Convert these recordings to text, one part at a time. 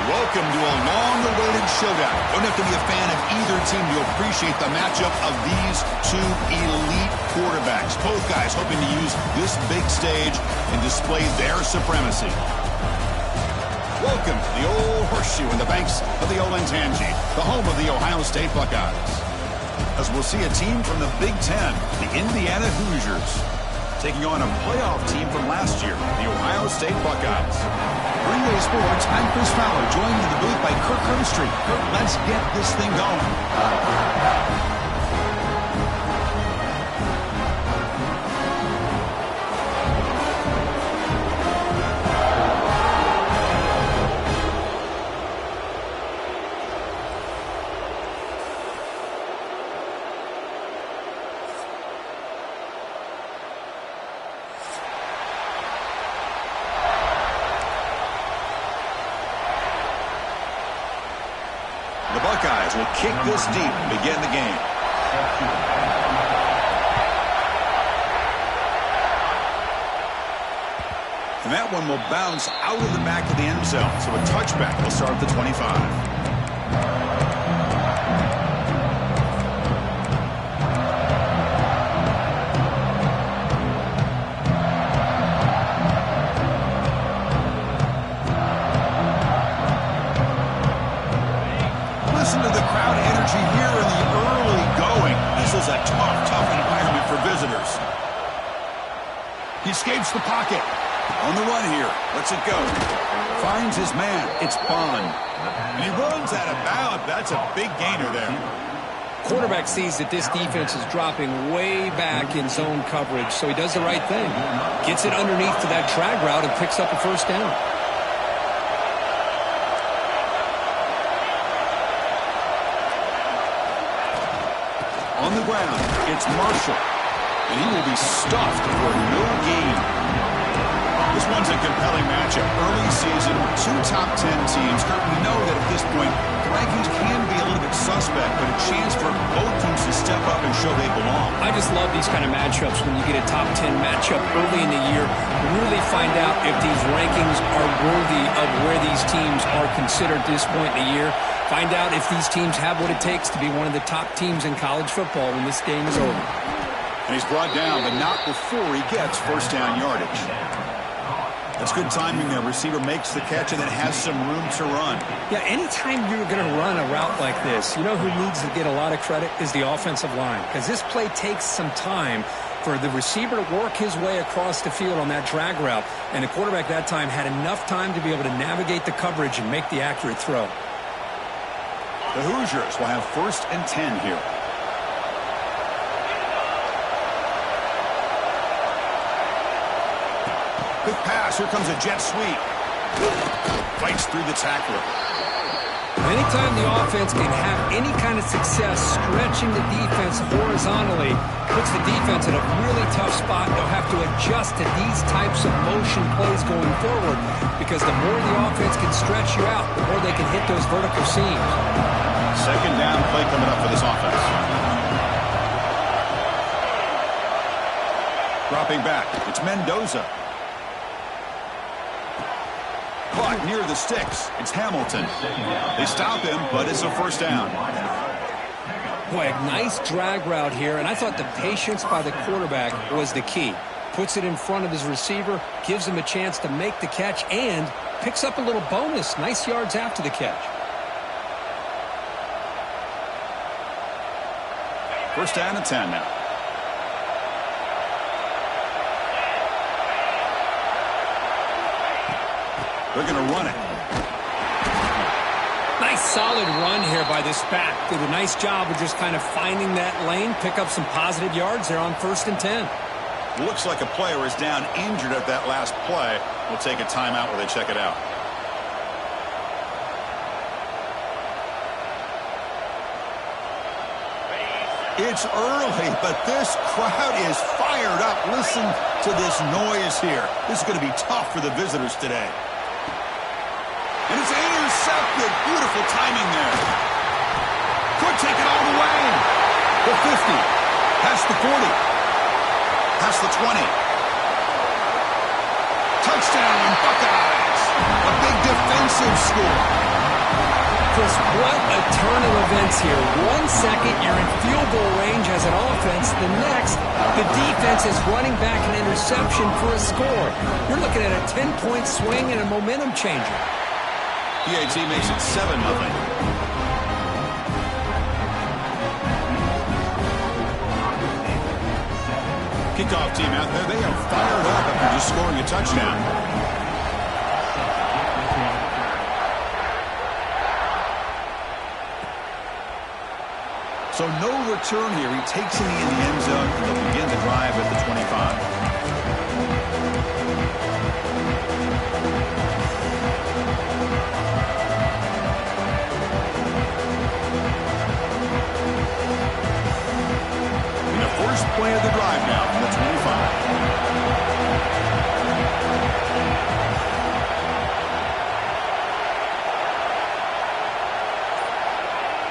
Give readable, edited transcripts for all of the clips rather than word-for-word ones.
Welcome to a long-awaited showdown. Don't have to be a fan of either team to appreciate the matchup of these two elite quarterbacks. Both guys hoping to use this big stage and display their supremacy. Welcome to the old horseshoe in the banks of the Olentangy, the home of the Ohio State Buckeyes. As we'll see a team from the Big Ten, the Indiana Hoosiers, taking on a playoff team from last year, the Ohio State Buckeyes. Green Bay Sports, I'm Chris Fowler, joined in the booth by Kirk Herbstreit. Kirk, let's get this thing going. The Buckeyes will kick this deep and begin the game. And that one will bounce out of the back of the end zone. So a touchback will start at the 25. Listen to the crowd energy here in the early going. This is a tough environment for visitors. He escapes the pocket. On the run here. Lets it go. Finds his man. It's Bond. And he runs out of bounds. That's a big gainer there. Quarterback sees that this defense is dropping way back in zone coverage, so he does the right thing. Gets it underneath to that drag route and picks up a first down. On the ground, it's Marshall. And he will be stuffed for no gain. This one's a compelling matchup. Early season, two top 10 teams. Kurt, we know that at this point, the rankings can be a little bit suspect, but a chance for both teams to step up and show they belong. I just love these kind of matchups when you get a top 10 matchup early in the year. Really find out if these rankings are worthy of where these teams are considered at this point in the year. Find out if these teams have what it takes to be one of the top teams in college football when this game is over. And he's brought down, but not before he gets first down yardage. That's good timing there. Receiver makes the catch and then has some room to run. Yeah, anytime you're going to run a route like this, you know who needs to get a lot of credit is the offensive line, because this play takes some time for the receiver to work his way across the field on that drag route. And the quarterback that time had enough time to be able to navigate the coverage and make the accurate throw. The Hoosiers will have 1st and 10 here. Quick pass. Here comes a jet sweep. Fights through the tackler. Anytime the offense can have any kind of success stretching the defense horizontally, puts the defense in a really tough spot. They'll have to adjust to these types of motion plays going forward, because the more the offense can stretch you out, the more they can hit those vertical seams. 2nd down play coming up for this offense. Dropping back. It's Mendoza. Caught near the sticks. It's Hamilton. They stop him, but it's a 1st down. Boy, a nice drag route here, and I thought the patience by the quarterback was the key. Puts it in front of his receiver, gives him a chance to make the catch, and picks up a little bonus. Nice yards after the catch. 1st down and 10 now. They're going to run it. Nice solid run here by this back. Did a nice job of just kind of finding that lane, pick up some positive yards there on 1st and 10. Looks like a player is down injured at that last play. We'll take a timeout while they check it out. It's early, but this crowd is fired up. Listen to this noise here. This is going to be tough for the visitors today. And it's intercepted. Beautiful timing there. Could take it all the way. The 50. Past the 40. Past the 20. Touchdown, Buckeyes. A big defensive score. Chris, what a turn of events here. 1 second, you're in field goal range as an offense. The next, the defense is running back an interception for a score. You're looking at a 10-point swing and a momentum changer. PAT makes it 7-0. Kickoff team out there, they are fired up after just scoring a touchdown. So no return here. He takes it in the end zone, and they'll begin the drive at the 25. First play of the drive now from the 25.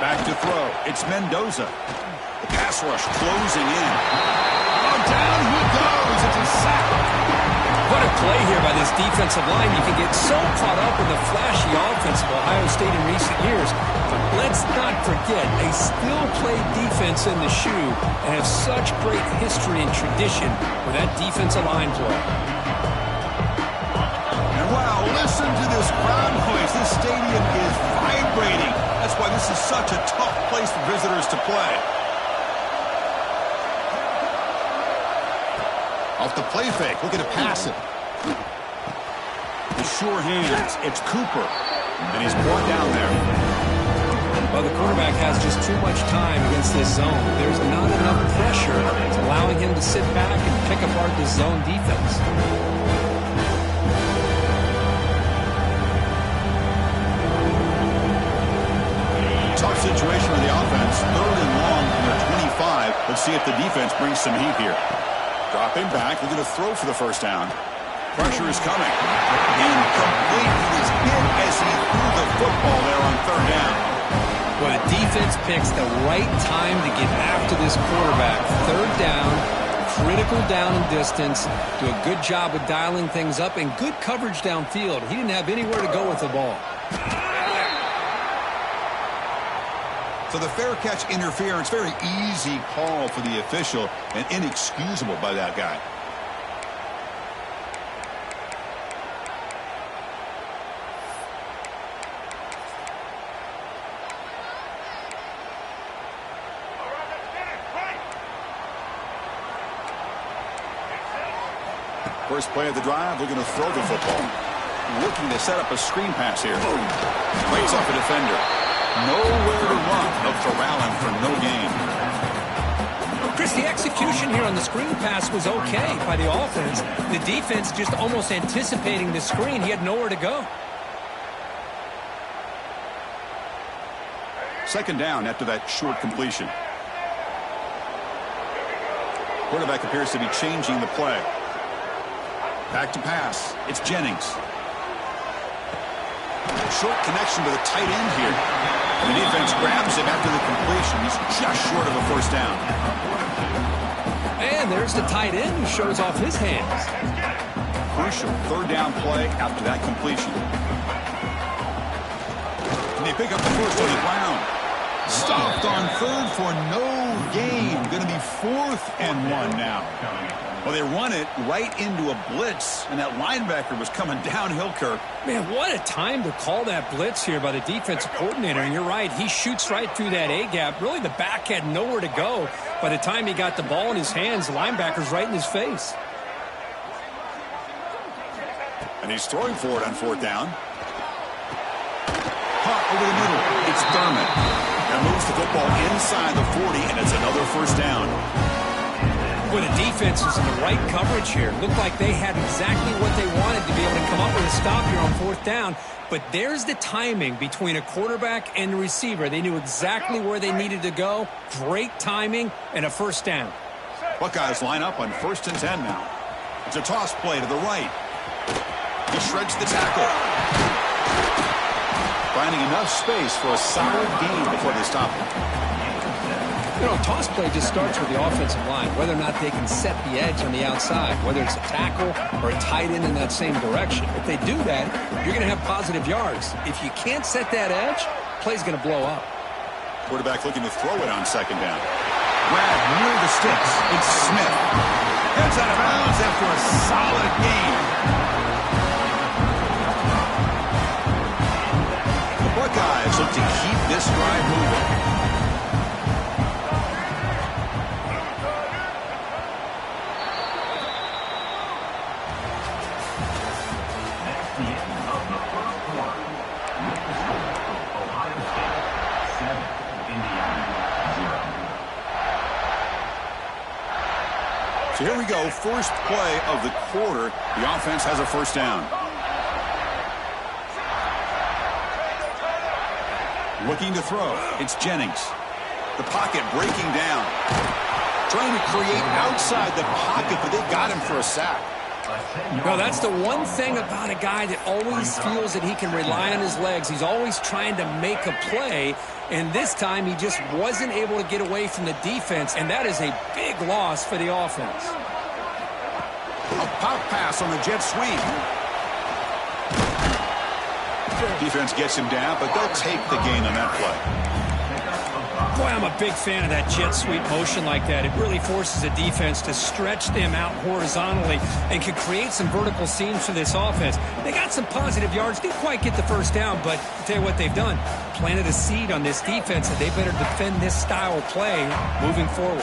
Back to throw. It's Mendoza. The pass rush closing in. Oh, down he goes. It's a sack. What a play here by this defensive line. You can get so caught up in the flashy offense of Ohio State in recent years. But let's not forget, they still play defense in the shoe and have such great history and tradition with that defensive line play. And wow, listen to this crowd noise. This stadium is vibrating. That's why this is such a tough place for visitors to play. Off the play fake, looking to pass it. The sure hands, it's Cooper. And he's brought down there. Well, the quarterback has just too much time against this zone. There's not enough pressure. It's allowing him to sit back and pick apart this zone defense. Tough situation for the offense. 3rd and long from their 25. Let's see if the defense brings some heat here. Dropping back, looking to throw for the 1st down. Pressure is coming. Incomplete. He was hit as he threw the football there on 3rd down. Well, the defense picks the right time to get after this quarterback. 3rd down, critical down and distance. Do a good job of dialing things up and good coverage downfield. He didn't have anywhere to go with the ball. So the fair catch interference, very easy call for the official and inexcusable by that guy. First play of the drive, looking to throw the football. Looking to set up a screen pass here. Breaks off a defender. Nowhere to run, but corralling for no gain. Chris, the execution here on the screen pass was okay by the offense. The defense just almost anticipating the screen. He had nowhere to go. Second down after that short completion. Quarterback appears to be changing the play. Back to pass. It's Jennings. Short connection to the tight end here. And the defense grabs him after the completion. He's just short of a first down. And there's the tight end who shows off his hands. Crucial third down play after that completion. And they pick up the first on the ground. Stopped on third for no gain. Going to be 4th and 1 now. Well, they run it right into a blitz, and that linebacker was coming downhill, Kirk. Man, what a time to call that blitz here by the defensive coordinator. And you're right, he shoots right through that A-gap. Really, the back had nowhere to go. By the time he got the ball in his hands, the linebacker's right in his face. And he's throwing for it on 4th down. Caught over the middle. It's Thurman. That moves the football inside the 40, and it's another first down. Well, the defense is in the right coverage here. Looked like they had exactly what they wanted to be able to come up with a stop here on 4th down. But there's the timing between a quarterback and the receiver. They knew exactly where they needed to go. Great timing and a first down. Buckeyes line up on 1st and 10 now. It's a toss play to the right. He shreds the tackle. Finding enough space for a solid gain before they stop him. You know, a toss play just starts with the offensive line, whether or not they can set the edge on the outside, whether it's a tackle or a tight end in that same direction. If they do that, you're going to have positive yards. If you can't set that edge, play's going to blow up. Quarterback looking to throw it on 2nd down. Grab near the sticks. It's Smith. Heads out of bounds after a solid gain. The Buckeyes look to keep this drive moving. So here we go, first play of the quarter. The offense has a first down. Looking to throw. It's Jennings. The pocket breaking down. Trying to create outside the pocket, but they got him for a sack. No, that's the one thing about a guy that always feels that he can rely on his legs. He's always trying to make a play, and this time he just wasn't able to get away from the defense, and that is a big loss for the offense. A pop pass on the jet sweep. Defense gets him down, but they'll take the gain on that play. Boy, I'm a big fan of that jet sweep motion like that. It really forces a defense to stretch them out horizontally and can create some vertical seams for this offense. They got some positive yards. Didn't quite get the first down, but I'll tell you what they've done. Planted a seed on this defense, and they better defend this style of play moving forward.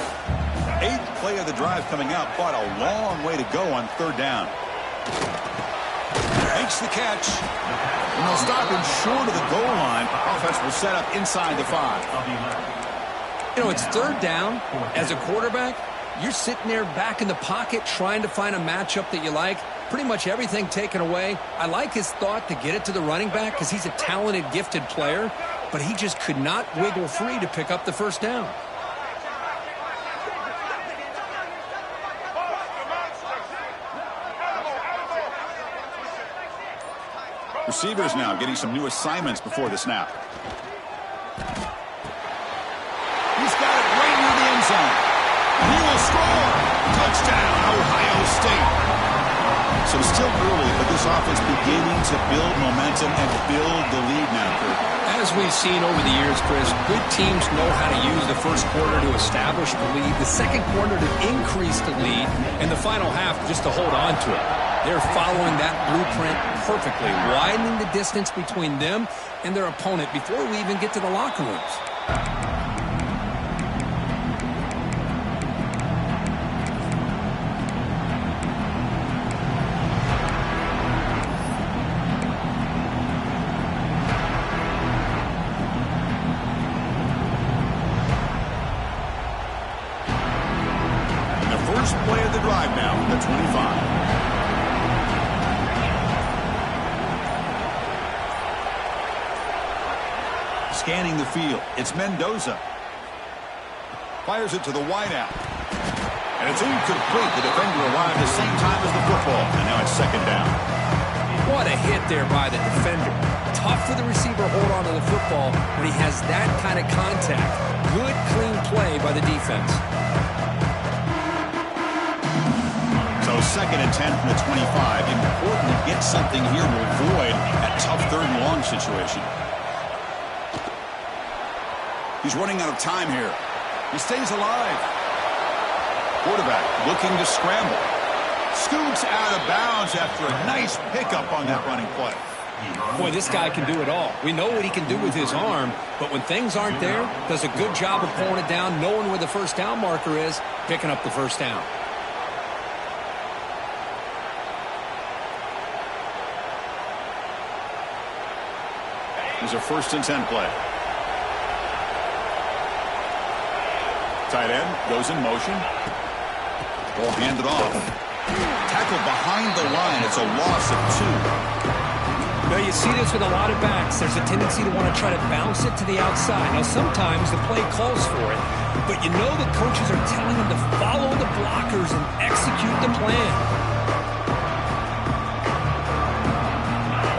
8th play of the drive coming up, but a long way to go on 3rd down. Makes the catch. And they'll stop him short of the goal line. Offense will set up inside the 5. You know, it's 3rd down. As a quarterback, you're sitting there back in the pocket trying to find a matchup that you like. Pretty much everything taken away. I like his thought to get it to the running back because he's a talented, gifted player, but he just could not wiggle free to pick up the first down. Receivers now getting some new assignments before the snap. He's got it right near the end zone. He will score. Touchdown, Ohio State. So still early, but this offense beginning to build momentum and build the lead now, Kurt. As we've seen over the years, Chris, good teams know how to use the first quarter to establish the lead, the second quarter to increase the lead, and the final half just to hold on to it. They're following that blueprint perfectly, widening the distance between them and their opponent before we even get to the locker rooms. the 25. Scanning the field, it's Mendoza. Fires it to the wideout. And it's incomplete. The defender arrived the same time as the football. And now it's second down. What a hit there by the defender. Tough for the receiver to hold on to the football when he has that kind of contact. Good, clean play by the defense. So second and 10 from the 25. Important to get something here to avoid that tough third and long situation. He's running out of time here. He stays alive. Quarterback looking to scramble. Scoots out of bounds after a nice pickup on that running play. Boy, this guy can do it all. We know what he can do with his arm, but when things aren't there, does a good job of pulling it down, knowing where the first down marker is, picking up the first down. Here's a 1st and 10 play. Tight end goes in motion. Ball handed off. Tackle behind the line. It's a loss of 2. Now, you see this with a lot of backs. There's a tendency to want to try to bounce it to the outside. Now, sometimes the play calls for it, but you know the coaches are telling them to follow the blockers and execute the plan.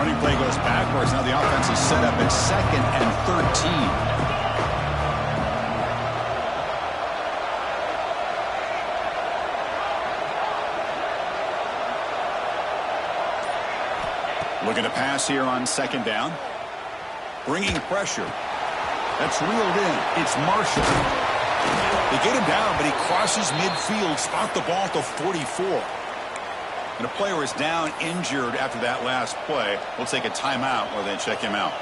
Running play goes backwards. Now the offense is set up at 2nd and 13. Looking to pass here on 2nd down. Bringing pressure. That's reeled in. It's Marshall. They get him down, but he crosses midfield. Spot the ball to 44. And a player is down injured after that last play. We'll take a timeout or then check him out.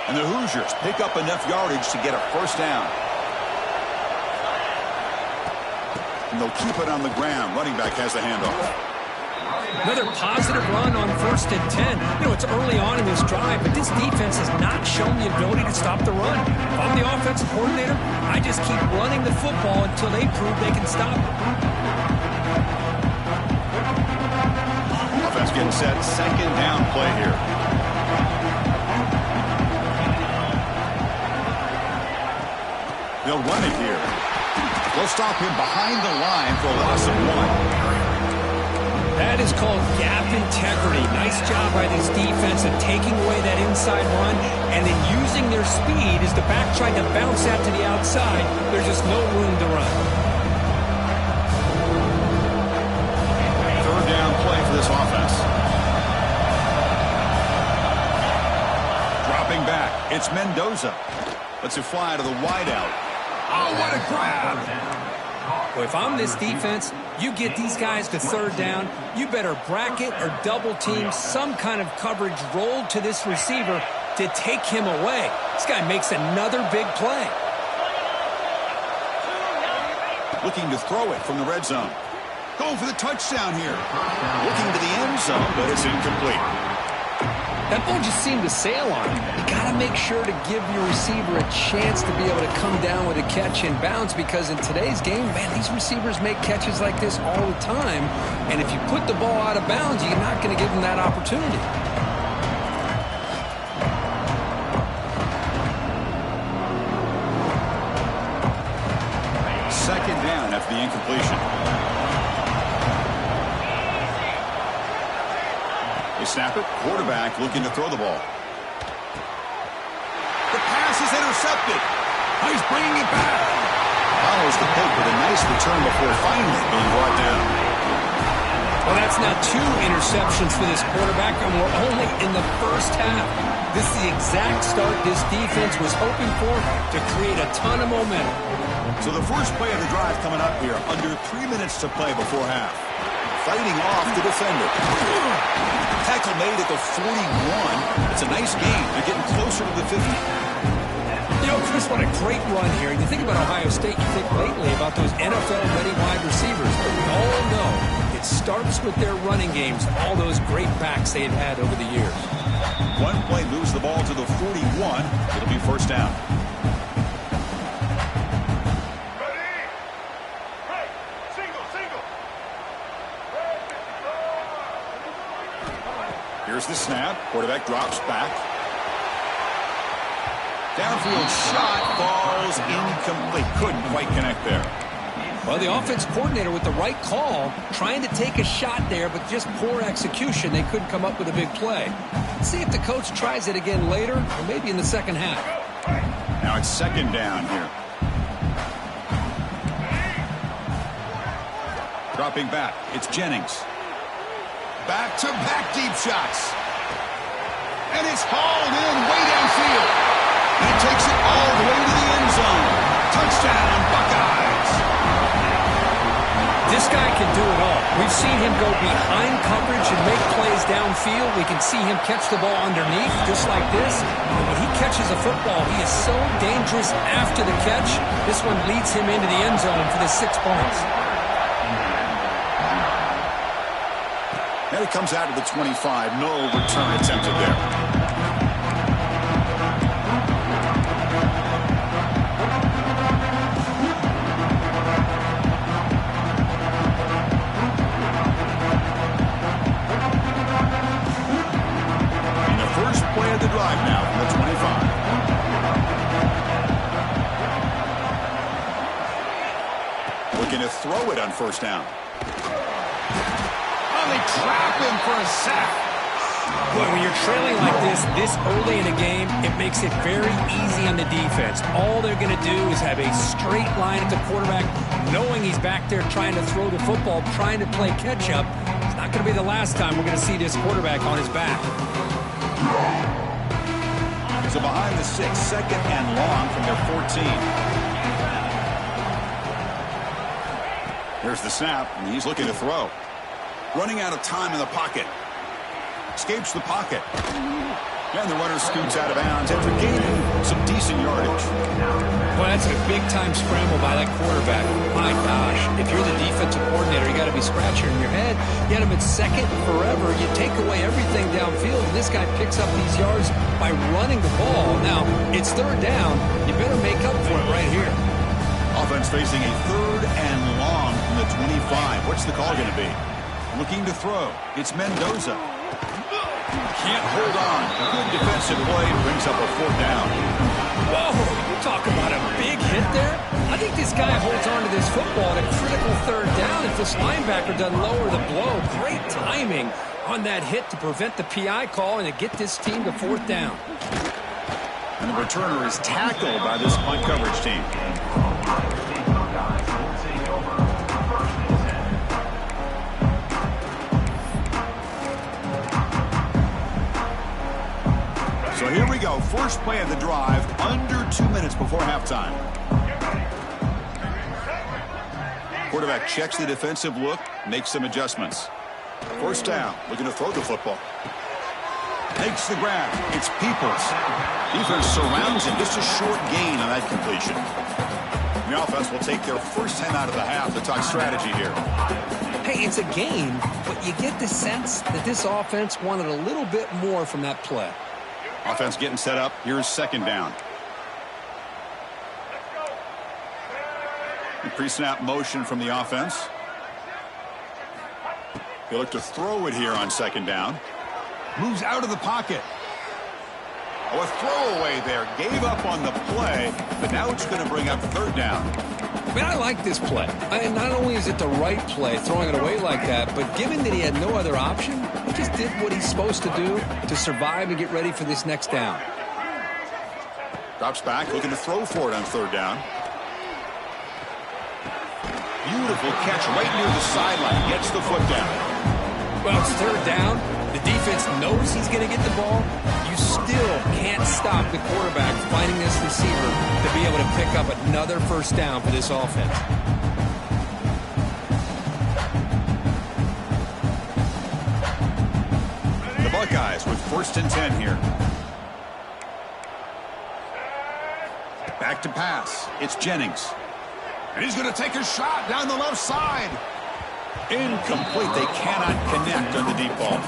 And the Hoosiers pick up enough yardage to get a first down. And they'll keep it on the ground. Running back has the handoff. Another positive run on 1st and 10. You know, it's early on in this drive, but this defense has not shown the ability to stop the run. If I'm the offensive coordinator, I just keep running the football until they prove they can stop it. Offense getting set. 2nd down play here. They'll run it here. They'll stop him behind the line for a loss of 1. That is called gap integrity. Nice job by this defense of taking away that inside run and then using their speed as the back tried to bounce that to the outside. There's just no room to run. 3rd down play for this offense. Dropping back. It's Mendoza. Lets it fly to the wideout. Oh, what a grab! Well, if I'm this defense, you get these guys to 3rd down, you better bracket or double team some kind of coverage rolled to this receiver to take him away. This guy makes another big play. Looking to throw it from the red zone. Going for the touchdown here. Looking to the end zone, but it's incomplete. That ball just seemed to sail on him. You got to make sure to give your receiver a chance to be able to come down with a catch and bounce, because in today's game, man, these receivers make catches like this all the time. And if you put the ball out of bounds, you're not going to give them that opportunity. Second down after the incompletion. Snap it. Quarterback looking to throw the ball. The pass is intercepted. Oh, he's bringing it back. Follows the pick with a nice return before finally being brought down. Well, that's now 2 interceptions for this quarterback, and we're only in the first half. This is the exact start this defense was hoping for to create a ton of momentum. So the first play of the drive coming up here. Under 3 minutes to play before half. Fighting off the defender. Tackle made at the 41. It's a nice game. They're getting closer to the 50. You know, Chris, what a great run here. And you think about Ohio State, you think lately about those NFL-ready wide receivers. But we all know it's starts with their running games, all those great backs they had over the years. One play moves the ball to the 41. It'll be first down. Here's the snap. Quarterback drops back. Downfield shot falls incomplete. Couldn't quite connect there. Well, the offense coordinator with the right call, trying to take a shot there, but just poor execution. They couldn't come up with a big play. Let's see if the coach tries it again later, or maybe in the second half. Now it's second down here. Dropping back. It's Jennings. Back-to-back deep shots. And it's hauled in way downfield. He takes it all the way to the end zone. Touchdown, Buckeyes. This guy can do it all. We've seen him go behind coverage and make plays downfield. We can see him catch the ball underneath, just like this. And when he catches a football, he is so dangerous after the catch. This one leads him into the end zone for the 6 points. And it comes out to the 25. No return attempted there. And the first play of the drive now from the 25. Looking to throw it on first down. They trap him for a sack. Boy, when you're trailing like this early in a game, it makes it very easy on the defense. All they're going to do is have a straight line at the quarterback, knowing he's back there trying to throw the football, trying to play catch-up. It's not going to be the last time we're going to see this quarterback on his back. So behind the 6, second and long from their 14. Here's the snap, and he's looking to throw. Running out of time in the pocket. Escapes the pocket. And the runner scoots out of bounds after gaining some decent yardage. Well, that's a big-time scramble by that quarterback. My gosh, if you're the defensive coordinator, you got to be scratching your head. You had him at second forever. You take away everything downfield, and this guy picks up these yards by running the ball. Now, it's third down. You better make up for it right here. Offense facing a third and long from the 25. What's the call going to be? Looking to throw. It's Mendoza. Can't hold on. Good defensive play. Brings up a fourth down. Whoa, you talk about a big hit there. I think this guy holds on to this football at a critical third down if this linebacker doesn't lower the blow. Great timing on that hit to prevent the PI call and to get this team to fourth down. And the returner is tackled by this punt coverage team. So here we go. First play of the drive, under 2 minutes before halftime. Quarterback checks the defensive look, makes some adjustments. First down, looking to throw the football. Takes the grab. It's Peoples. Defense surrounds him. Just a short gain on that completion. The offense will take their first time out of the half to talk strategy here. Hey, it's a game, but you get the sense that this offense wanted a little bit more from that play. Offense getting set up. Here's second down. Pre-snap motion from the offense. He'll look to throw it here on second down. Moves out of the pocket. Oh, a throwaway there. Gave up on the play, but now it's going to bring up third down. Man, I like this play. Not only is it the right play, throwing it away like that, but given that he had no other option, he just did what he's supposed to do to survive and get ready for this next down. Drops back, looking to throw for it on third down. Beautiful catch right near the sideline. Gets the foot down. Well, it's third down. The defense knows he's going to get the ball. You still can't stop the quarterback finding this receiver to be able to pick up another first down for this offense. The Buckeyes with first and 10 here. Back to pass. It's Jennings. And he's going to take a shot down the left side. Incomplete. They cannot connect on the deep ball.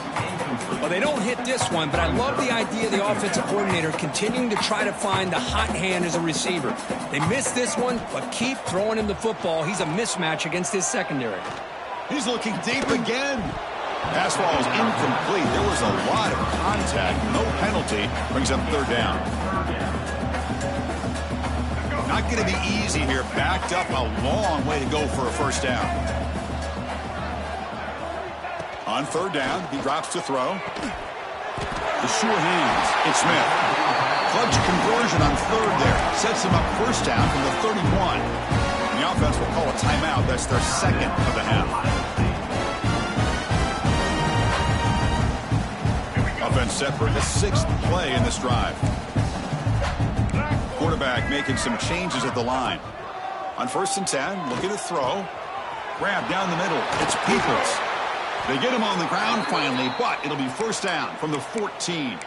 Well, they don't hit this one, but I love the idea of the offensive coordinator continuing to try to find the hot hand as a receiver. They missed this one, but keep throwing him the football. He's a mismatch against his secondary. He's looking deep again. Pass ball is incomplete. There was a lot of contact. No penalty. Brings up third down. Not going to be easy here. Backed up a long way to go for a first down. On third down, he drops to throw. The sure hands. It's Smith. Clutch conversion on third there. Sets him up first down from the 31. And the offense will call a timeout. That's their second of the half. Offense set for the 6th play in this drive. Quarterback making some changes at the line. On 1st and 10, looking to throw. Grab down the middle. It's Peoples. They get him on the ground finally, but it'll be first down from the 14.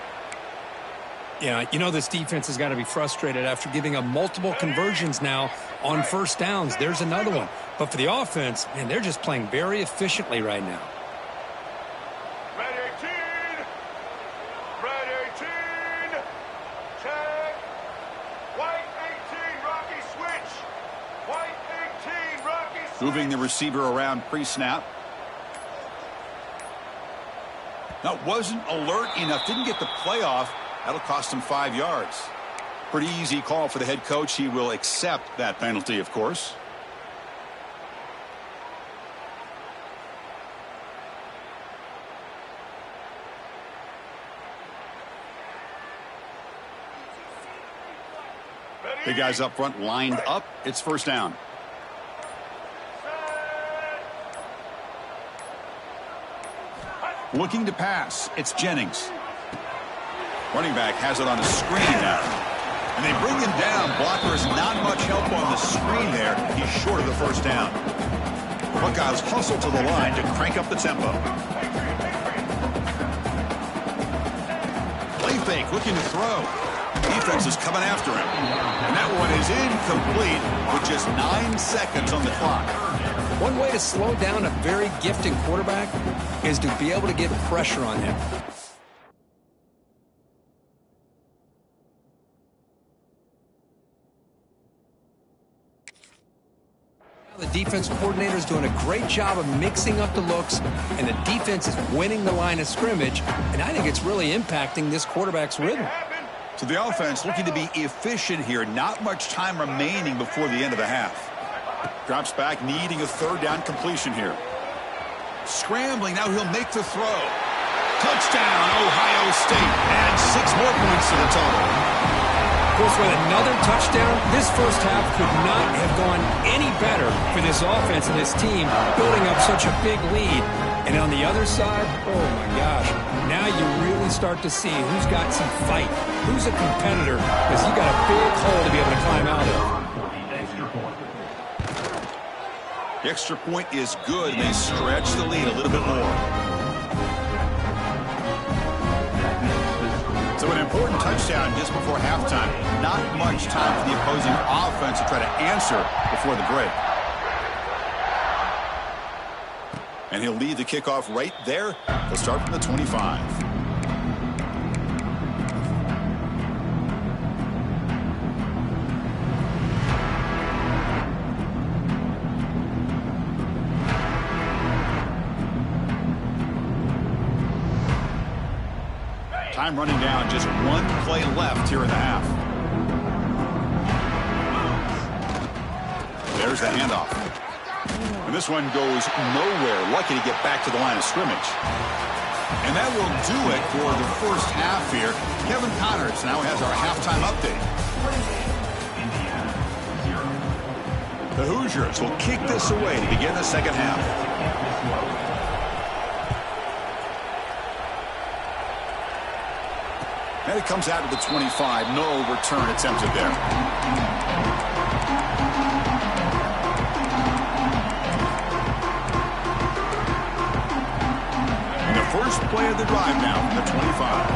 Yeah, you know this defense has got to be frustrated after giving up multiple conversions now on first downs. There's another one. But for the offense, man, they're just playing very efficiently right now. Red 18. Red 18. Tag. White 18. Rocky switch. White 18. Rocky switch. Moving the receiver around pre-snap. Now, wasn't alert enough. Didn't get the play off. That'll cost him 5 yards. Pretty easy call for the head coach. He will accept that penalty, of course. Big guys up front lined up. It's first down. Looking to pass. It's Jennings. Running back has it on a screen now. And they bring him down. Blockers not much help on the screen there. He's short of the first down. Buckeyes hustle to the line to crank up the tempo. Play fake, looking to throw. Defense is coming after him. And that one is incomplete with just 9 seconds on the clock. One way to slow down a very gifted quarterback is to be able to get pressure on him. The defense coordinator is doing a great job of mixing up the looks, and the defense is winning the line of scrimmage, and I think it's really impacting this quarterback's rhythm. So the offense looking to be efficient here. Not much time remaining before the end of the half. Drops back, needing a third down completion here. Scrambling, now he'll make the throw. Touchdown, Ohio State. Add 6 more points to the total. Of course, with another touchdown, this first half could not have gone any better for this offense and this team, building up such a big lead. And on the other side, oh my gosh, now you really start to see who's got some fight, who's a competitor, because you got a big hole to be able to climb out of. The extra point is good. They stretch the lead a little bit more. So an important touchdown just before halftime. Not much time for the opposing offense to try to answer before the break. And he'll lead the kickoff right there. They'll start from the 25. Time running down, just 1 play left here in the half. There's the handoff. And this one goes nowhere. Lucky to get back to the line of scrimmage. And that will do it for the first half here. Kevin Connors now has our halftime update. The Hoosiers will kick this away to begin the second half. And it comes out to the 25. No return attempted there. And the first play of the drive now from the 25.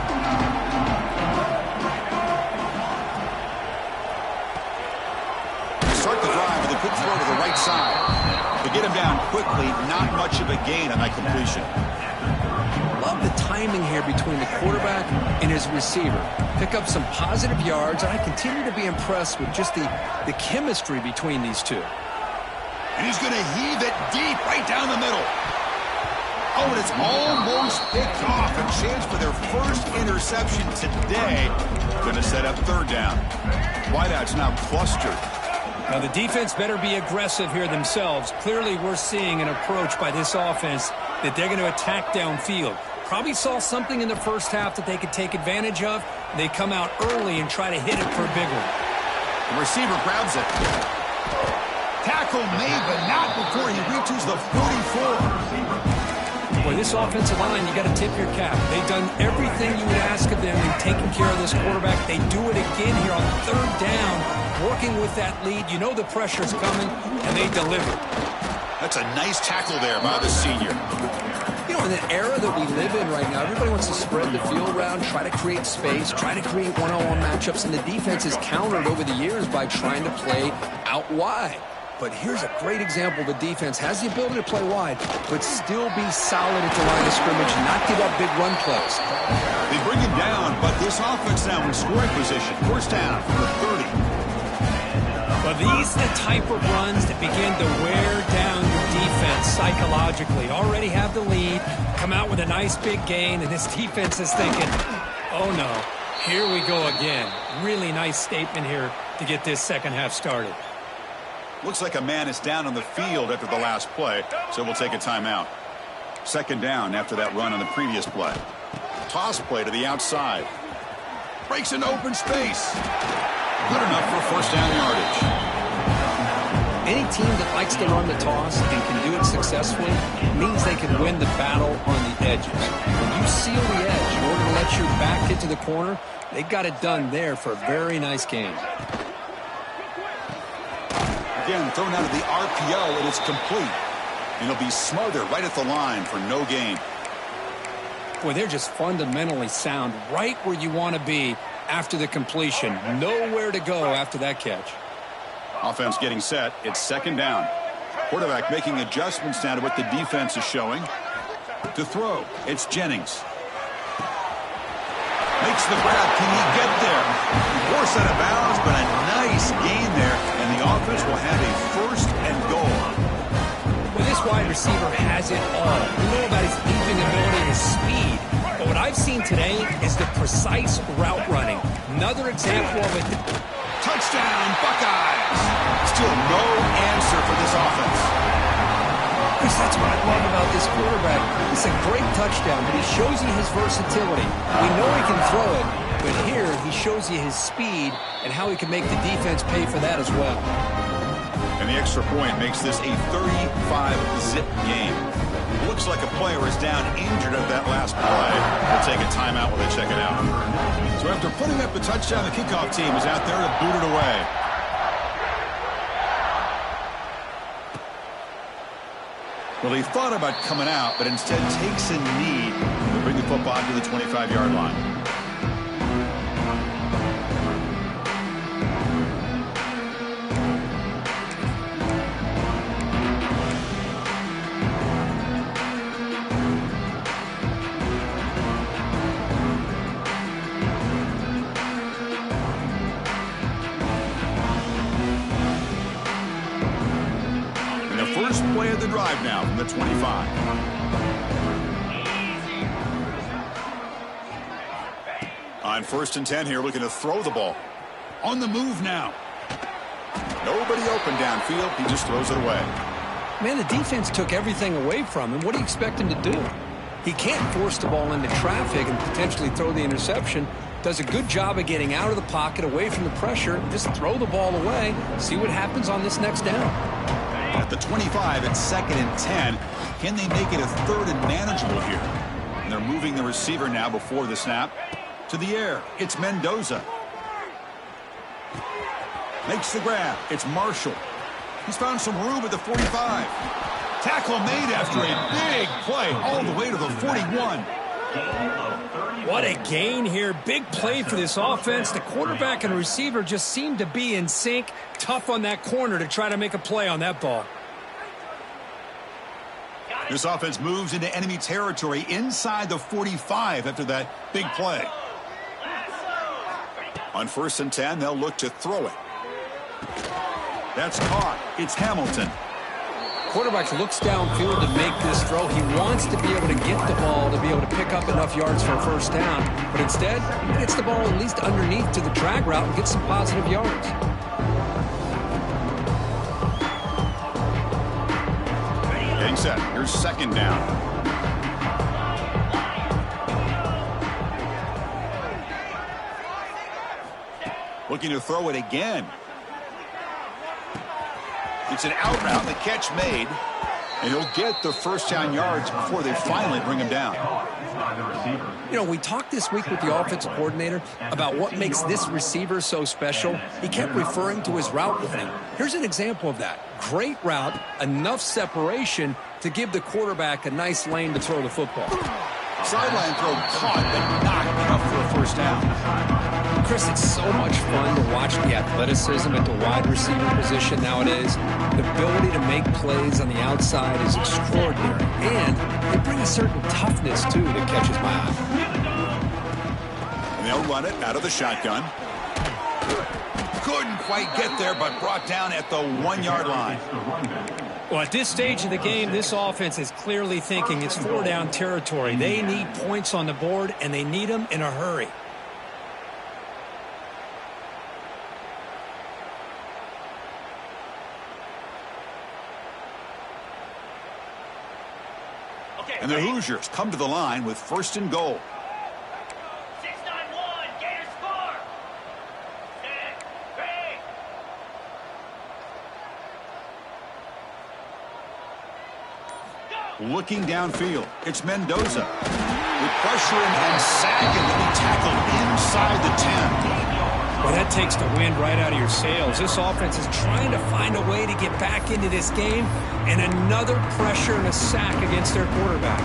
Start the drive with a quick throw to the right side. To get him down quickly, not much of a gain on that completion. Love the timing here between the quarterback and his receiver. Pick up some positive yards, and I continue to be impressed with just the chemistry between these two. And he's going to heave it deep right down the middle. Oh, and it's almost picked off. A chance for their first interception today. Going to set up third down. Wideouts now clustered. Now, the defense better be aggressive here themselves. Clearly, we're seeing an approach by this offense that they're going to attack downfield. Probably saw something in the first half that they could take advantage of. They come out early and try to hit it for a big one. The receiver grabs it. Tackle made, but not before he reaches the 44. Boy, this offensive line, you got to tip your cap. They've done everything you would ask of them in taking care of this quarterback. They do it again here on third down, working with that lead. You know the pressure's coming, and they deliver. That's a nice tackle there by the senior. You know, in the era that we live in right now, everybody wants to spread the field around, try to create space, try to create one-on-one matchups, and the defense has countered over the years by trying to play out wide. But here's a great example. The defense has the ability to play wide, but still be solid at the line of scrimmage and not give up big run plays. They bring him down, but this offense now in scoring position. First down from the 30. But these are the type of runs that begin to wear down your defense psychologically. Already have the lead, come out with a nice big gain, and this defense is thinking, oh no, here we go again. Really nice statement here to get this second half started. Looks like a man is down on the field after the last play, so we'll take a timeout. Second down after that run on the previous play. Toss play to the outside. Breaks into open space. Good enough for first down yardage. Any team that likes to run the toss and can do it successfully means they can win the battle on the edges. When you seal the edge in order to let your back get to the corner, they got it done there for a very nice game. Again, thrown out of the RPO, and it's complete. And it'll be smothered right at the line for no gain. Boy, they're just fundamentally sound right where you want to be after the completion. Nowhere to go after that catch. Offense getting set. It's second down. Quarterback making adjustments now to what the defense is showing. To throw, it's Jennings. Makes the grab. Can he get there? Forced out of bounds, but a nice gain there. And the offense will have a first and goal. Well, this wide receiver has it all. We know about his leaping ability and his speed. But what I've seen today is the precise route running. Another example of it. Touchdown, Buckeyes. Still no answer for this offense. Chris, that's what I love about this quarterback. It's a great touchdown, but he shows you his versatility. We know he can throw it, but here he shows you his speed and how he can make the defense pay for that as well. And the extra point makes this a 35-zip game. Looks like a player is down injured at that last play. We'll take a timeout while they check it out. So after putting up the touchdown, the kickoff team is out there to boot it away. Well, he thought about coming out, but instead takes a knee to bring the football to the 25-yard line. First play of the drive now from the 25. On 1st and 10 here, looking to throw the ball. On the move now. Nobody open downfield. He just throws it away. Man, the defense took everything away from him. What do you expect him to do? He can't force the ball into traffic and potentially throw the interception. Does a good job of getting out of the pocket, away from the pressure. Just throw the ball away. See what happens on this next down. At the 25, it's 2nd and 10. Can they make it a 3rd and manageable here? And they're moving the receiver now before the snap. To the air, it's Mendoza. Makes the grab, it's Marshall. He's found some room at the 45. Tackle made after a big play all the way to the 41. What a gain here. Big play for this offense. The quarterback and receiver just seem to be in sync. Tough on that corner to try to make a play on that ball. This offense moves into enemy territory inside the 45 after that big play. On 1st and 10, they'll look to throw it. That's caught. It's Hamilton. Quarterback looks downfield to make this throw. He wants to be able to get the ball to be able to pick up enough yards for a first down. But instead, he gets the ball at least underneath to the drag route and gets some positive yards. Getting set. Here's 2nd down. Looking to throw it again. It's an out route, the catch made, and he'll get the first down yards before they finally bring him down. You know, we talked this week with the offensive coordinator about what makes this receiver so special. He kept referring to his route running. Here's an example of that. Great route, enough separation to give the quarterback a nice lane to throw the football. Sideline throw caught, but not enough for a first down. Chris, it's so much fun to watch the athleticism at the wide receiver position nowadays. The ability to make plays on the outside is extraordinary. And they bring a certain toughness, too, that catches my eye. And they'll run it out of the shotgun. Couldn't quite get there, but brought down at the 1-yard line. Well, at this stage of the game, this offense is clearly thinking it's 4-down territory. They need points on the board, and they need them in a hurry. And the Hoosiers come to the line with 1st and goal. 6-9-1, Gators score. Set, ready. Looking downfield, it's Mendoza. With pressure and sagging, to be tackled inside the 10. Well, that takes the wind right out of your sails. This offense is trying to find a way to get back into this game, and another pressure and a sack against their quarterback.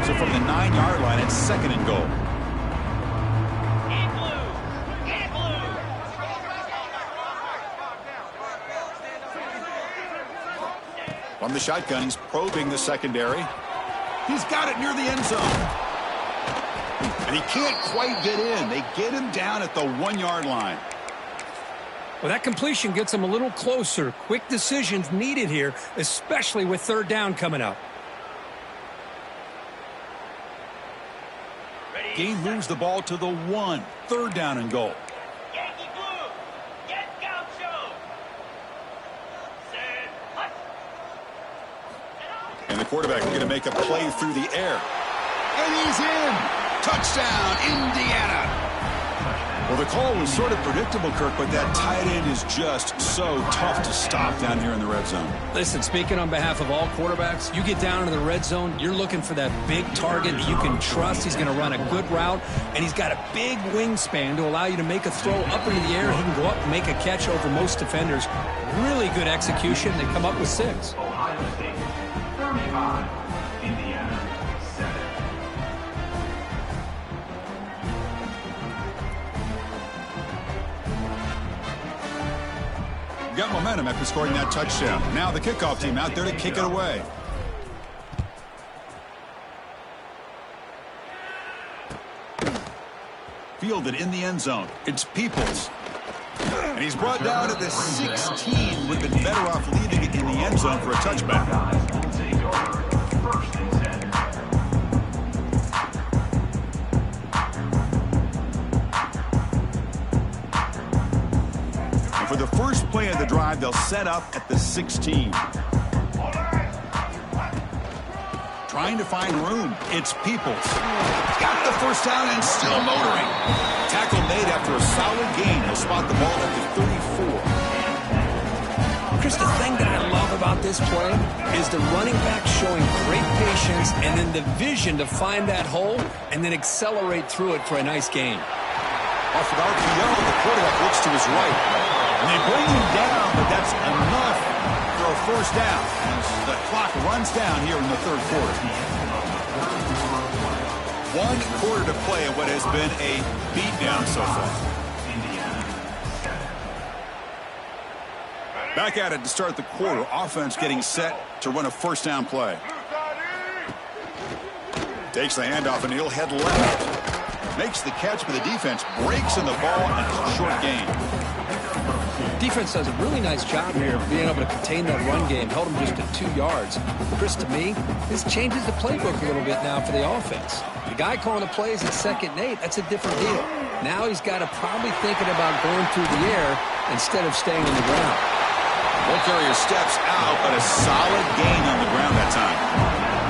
So from the 9-yard line, it's 2nd and goal. From the shotgun, he's probing the secondary. He's got it near the end zone. And he can't quite get in. They get him down at the 1-yard line. Well, that completion gets him a little closer. Quick decisions needed here, especially with 3rd down coming up. Gain moves the ball to the 1. 3rd down and goal. Yankee Blue, get Gaucho. Set, hut. And the quarterback is going to make a play through the air. And he's in. Touchdown, Indiana. Well, the call was sort of predictable, Kirk, but that tight end is just so tough to stop down here in the red zone. Listen, speaking on behalf of all quarterbacks, you get down into the red zone, you're looking for that big target that you can trust. He's going to run a good route, and he's got a big wingspan to allow you to make a throw up into the air. He can go up and make a catch over most defenders. Really good execution. They come up with 6. Ohio State, 35, Indiana, 7. Got momentum after scoring that touchdown. Now the kickoff team out there to kick it away. Fielded in the end zone. It's Peoples. And he's brought down at the 16. Would have been better off leaving it in the end zone for a touchback. And for the first play of the drive, they'll set up at the 16. Trying to find room. It's Peoples. Got the first down and still motoring. Tackle made after a solid gain. He'll spot the ball at the 34. Chris, the thing that I love about this play is the running back showing great patience and then the vision to find that hole and then accelerate through it for a nice gain. Off of RPO, the quarterback looks to his right. And they bring him down, but that's enough for a first down as the clock runs down here in the third quarter. 1 quarter to play in what has been a beatdown so far. Back at it to start the quarter. Offense getting set to run a first down play. Takes the handoff and he'll head left. Makes the catch, but the defense breaks in the ball and it's a short gain. Defense does a really nice job here of being able to contain that run game. Held them just at 2 yards. Chris, to me, this changes the playbook a little bit now for the offense. The guy calling the plays at 2nd and 8, that's a different deal. Now he's got to probably thinking about going through the air instead of staying on the ground. Ball carrier steps out, but a solid gain on the ground that time.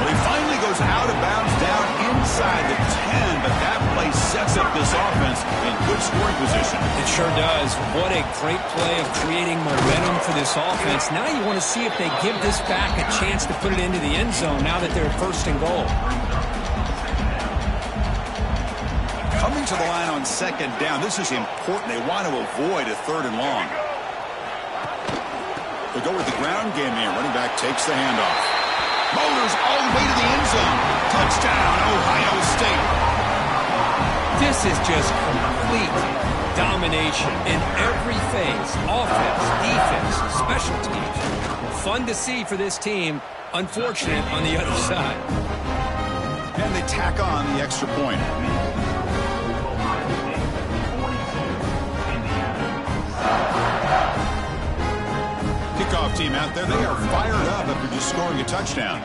Well, he finally goes out of bounds down inside the 10, but that play sets up this offense in good scoring position. It sure does. What a great play of creating momentum for this offense. Now you want to see if they give this back a chance to put it into the end zone now that they're 1st and goal. Coming to the line on 2nd down, this is important. They want to avoid a 3rd and long. They go with the ground game here. Running back takes the handoff. Motors all the way to the end zone. Touchdown, Ohio State. This is just complete domination in every phase. Offense, defense, special teams. Fun to see for this team. Unfortunate on the other side. And they tack on the extra point. Kickoff team out there. They are fired up after just scoring a touchdown.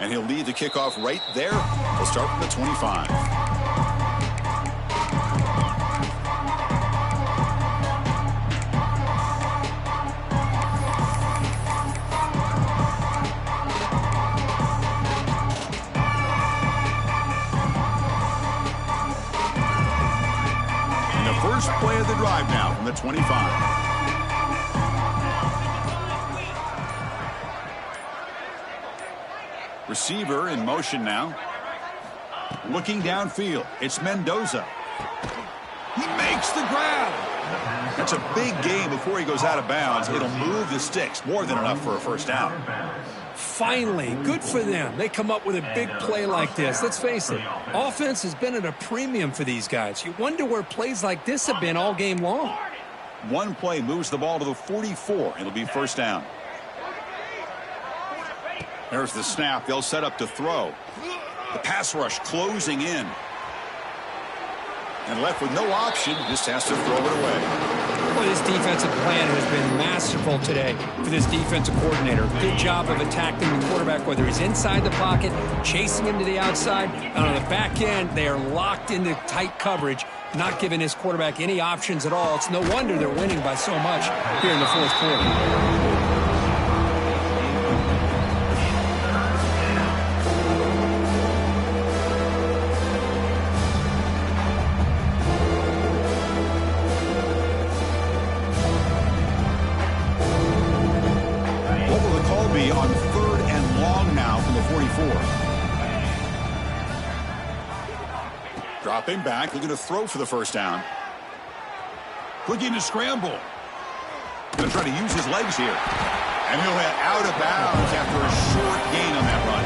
And he'll lead the kickoff right there. We'll start from the 25. And the first play of the drive now from the 25. Receiver in motion now. Looking downfield. It's Mendoza. He makes the grab. That's a big gain before he goes out of bounds. It'll move the sticks. More than enough for a first down. Finally, good for them. They come up with a big play like this. Let's face it, offense has been at a premium for these guys. You wonder where plays like this have been all game long. One play moves the ball to the 44. It'll be first down. There's the snap. They'll set up to throw. The pass rush closing in. And left with no option, just has to throw it away. Boy, this defensive plan has been masterful today for this defensive coordinator. Good job of attacking the quarterback, whether he's inside the pocket, chasing him to the outside, and on the back end, they are locked into tight coverage, not giving his quarterback any options at all. It's no wonder they're winning by so much here in the fourth quarter. On 3rd and long now from the 44. Dropping back, looking to throw for the first down. Looking to scramble. Going to try to use his legs here. And he'll head out of bounds after a short gain on that run.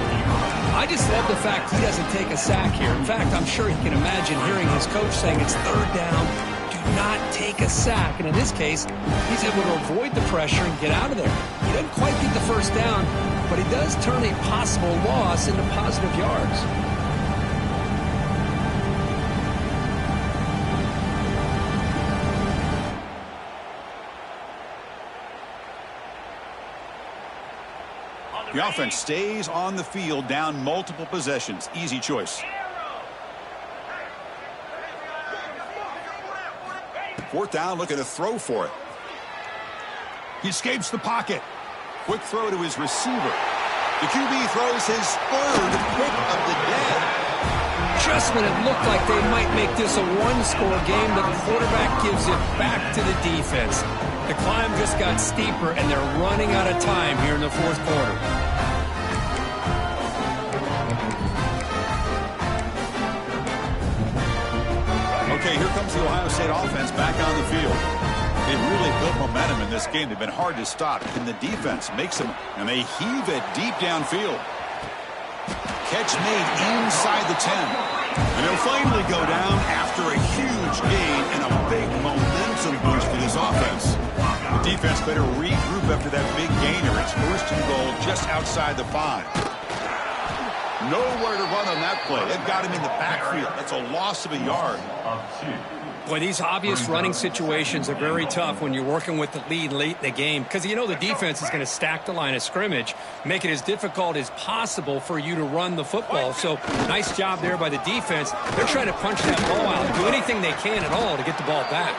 I just love the fact he doesn't take a sack here. In fact, I'm sure he can imagine hearing his coach saying it's 3rd down. Do not take a sack. And in this case, he's able to avoid the pressure and get out of there. He doesn't quite get the first down, but he does turn a possible loss into positive yards. The offense stays on the field, down multiple possessions. Easy choice. 4th down, looking to throw for it. He escapes the pocket. Quick throw to his receiver. The QB throws his 3rd pick of the day. Just when it looked like they might make this a one-score game, the quarterback gives it back to the defense. The climb just got steeper, and they're running out of time here in the fourth quarter. Okay, here comes comes the Ohio State offense back on the field. They really built momentum in this game. They've been hard to stop. And the defense makes them, and they heave it deep downfield. Catch made inside the 10. And he'll finally go down after a huge gain and a big momentum boost for this offense. The defense better regroup after that big gainer. It's first and goal just outside the 5. Nowhere to run on that play. They've got him in the backfield. That's a loss of a yard. Boy, these obvious running situations are very tough when you're working with the lead late in the game because you know the defense is going to stack the line of scrimmage, make it as difficult as possible for you to run the football. So nice job there by the defense. They're trying to punch that ball out and do anything they can at all to get the ball back.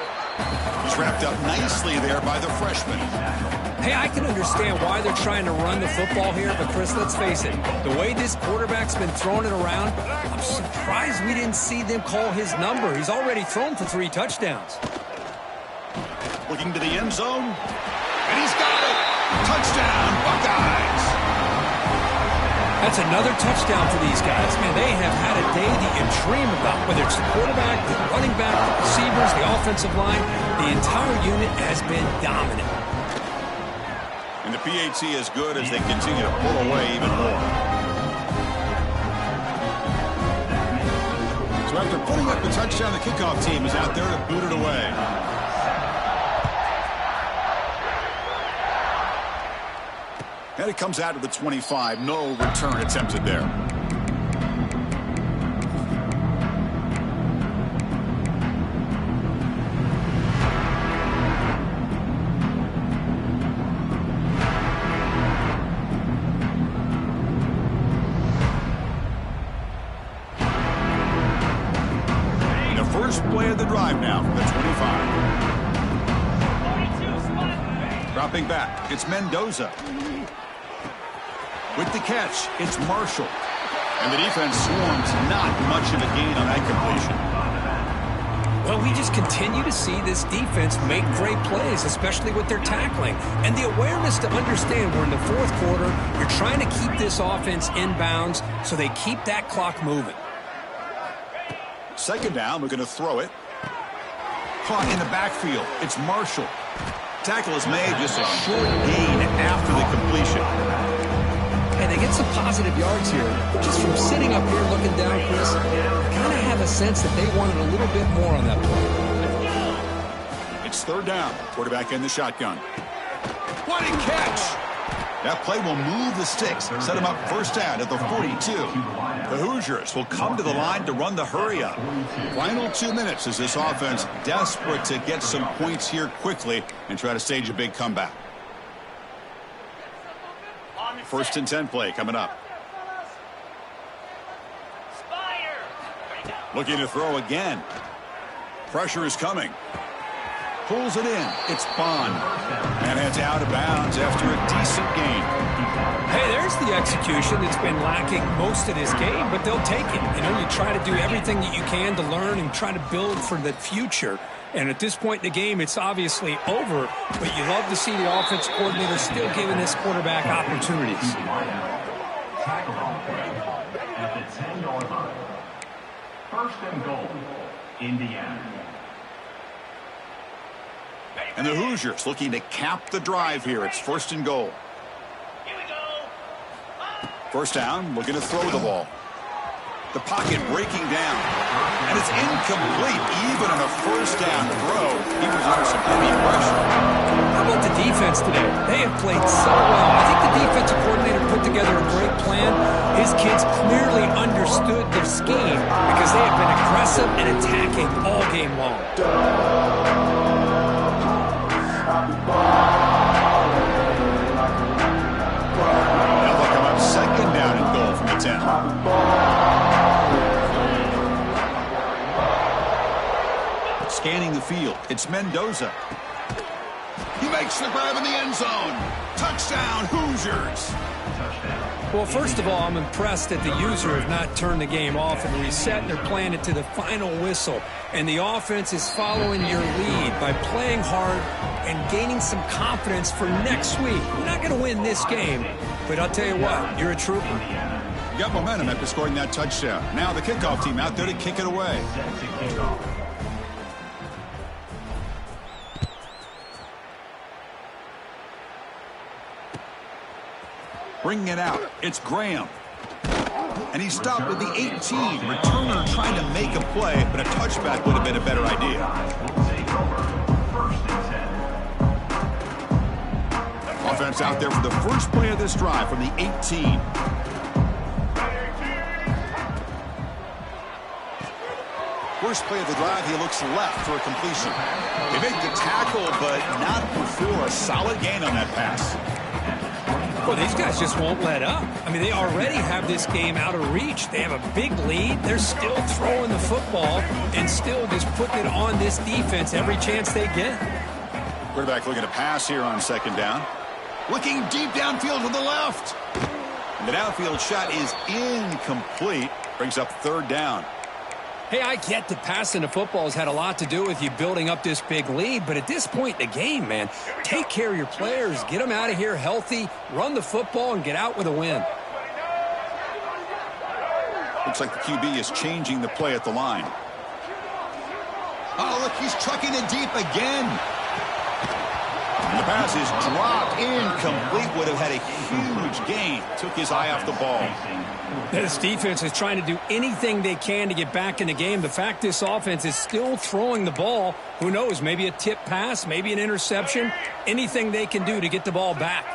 He's wrapped up nicely there by the freshman. Hey, I can understand why they're trying to run the football here, but Chris, let's face it, the way this quarterback's been throwing it around, I'm surprised we didn't see them call his number. He's already thrown for 3 touchdowns. Looking to the end zone, and he's got it. Touchdown, Buckeyes. That's another touchdown for these guys. Man, they have had a day that you dream about, whether it's the quarterback, the running back, the receivers, the offensive line. The entire unit has been dominant. And the PAT is good as they continue to pull away even more. So after putting up the touchdown, the kickoff team is out there to boot it away. And it comes out to the 25. No return attempted there. Play of the drive now from the 25. Dropping back, it's Mendoza. With the catch, it's Marshall. And the defense swarms, not much of a gain on that completion. Well, we just continue to see this defense make great plays, especially with their tackling. And the awareness to understand we're in the 4th quarter, you're trying to keep this offense in bounds so they keep that clock moving. Second down, we're going to throw it. Caught in the backfield. It's Marshall. Tackle is made, just a short gain after the completion. And they get some positive yards here. Just from sitting up here looking down, Chris, I kind of have a sense that they wanted a little bit more on that play. It's third down. Quarterback in the shotgun. What a catch! That play will move the sticks, set him up first down at the 42. The Hoosiers will come to the line to run the hurry-up. Final 2 minutes as this offense desperate to get some points here quickly and try to stage a big comeback. First and 10 play coming up. Looking to throw again. Pressure is coming. Pulls it in. It's Bond. And it's out of bounds after a decent gain. Hey, there's the execution that's been lacking most of this game, but they'll take it. You know, you try to do everything that you can to learn and try to build for the future. And at this point in the game, it's obviously over, but you love to see the offense coordinator still giving this quarterback opportunities. At the 10-yard line. First and goal, Indiana. And the Hoosiers looking to cap the drive here. It's first and goal. First down, looking to throw the ball. The pocket breaking down. And it's incomplete. Even on a first down throw, he was under some heavy pressure. How about the defense today? They have played so well. I think the defensive coordinator put together a great plan. His kids clearly understood their scheme because they have been aggressive and attacking all game long. Now they'll come up second down and goal from the 10. Scanning the field, it's Mendoza. He makes the grab in the end zone. Touchdown, Hoosiers. Well, first of all, I'm impressed that the user have not turned the game off and reset. They're playing it to the final whistle. And the offense is following your lead by playing hard and gaining some confidence for next week. You're not going to win this game, but I'll tell you what, you're a trooper. You got momentum after scoring that touchdown. Now the kickoff team out there to kick it away. Bringing it out, it's Graham. And he's stopped at the 18. Returner trying to make a play, but a touchback would have been a better idea. Offense out there for the first play of this drive from the 18. First play of the drive, he looks left for a completion. They make the tackle, but not before a solid gain on that pass. Well, these guys just won't let up. I mean, they already have this game out of reach. They have a big lead. They're still throwing the football and still just putting it on this defense every chance they get. Quarterback looking to pass here on second down. Looking deep downfield to the left. And the downfield shot is incomplete. Brings up third down. Hey, I get that passing the football has had a lot to do with you building up this big lead, but at this point in the game, man, take care of your players, get them out of here healthy, run the football, and get out with a win. Looks like the QB is changing the play at the line. Oh, look, he's trucking it deep again. And the pass is dropped, incomplete. Would have had a huge gain. Took his eye off the ball. This defense is trying to do anything they can to get back in the game. The fact this offense is still throwing the ball, who knows, maybe a tip pass, maybe an interception, anything they can do to get the ball back.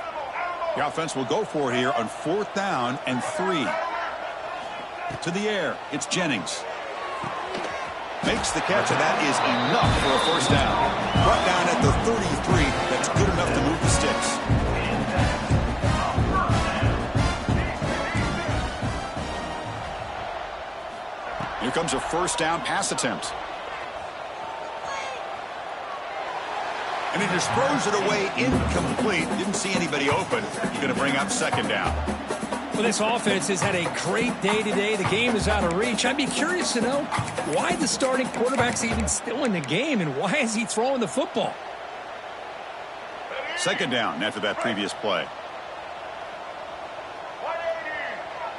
The offense will go for it here on 4th down and 3. To the air, it's Jennings. Makes the catch, and that is enough for a first down. Brought down at the 33. That's good enough to move the sticks. Here comes a first down pass attempt. And he just throws it away incomplete. Didn't see anybody open. He's going to bring up second down. Well, this offense has had a great day today. The game is out of reach. I'd be curious to know why the starting quarterback's even still in the game and why is he throwing the football? Second down after that previous play.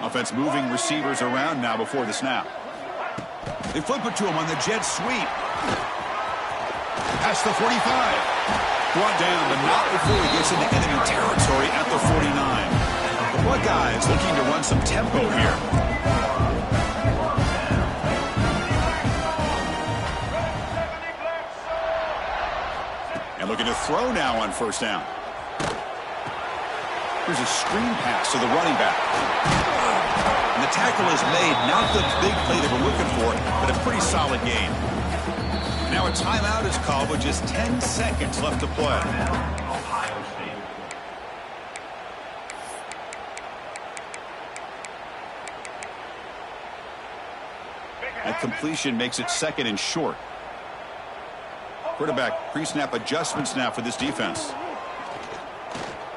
Offense moving receivers around now before the snap. They flip it to him on the jet sweep. Past the 45. Brought down, but not before he gets into enemy territory at the 49. The Buckeyes looking to run some tempo here. And looking to throw now on first down. Here's a screen pass to the running back. And the tackle is made, not the big play they were looking for, but a pretty solid gain. Now a timeout is called with just 10 seconds left to play. That completion makes it second and short. Quarterback pre-snap adjustments now for this defense.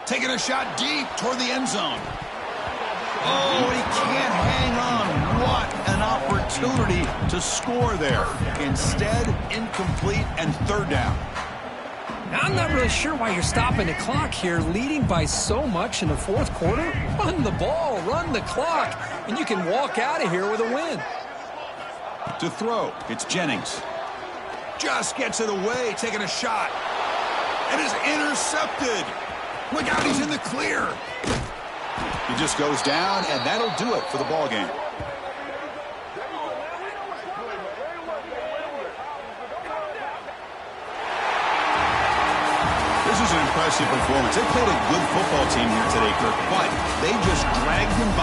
Taking a shot deep toward the end zone. Oh, he can't hang on. What an opportunity to score there. Instead, incomplete and third down. Now, I'm not really sure why you're stopping the clock here, leading by so much in the fourth quarter. Run the ball, run the clock, and you can walk out of here with a win. To throw, it's Jennings. Just gets it away, taking a shot. And is intercepted. Look out, he's in the clear. He just goes down, and that'll do it for the ball game. This is an impressive performance. They played a good football team here today, Kirk, but they just dragged them by.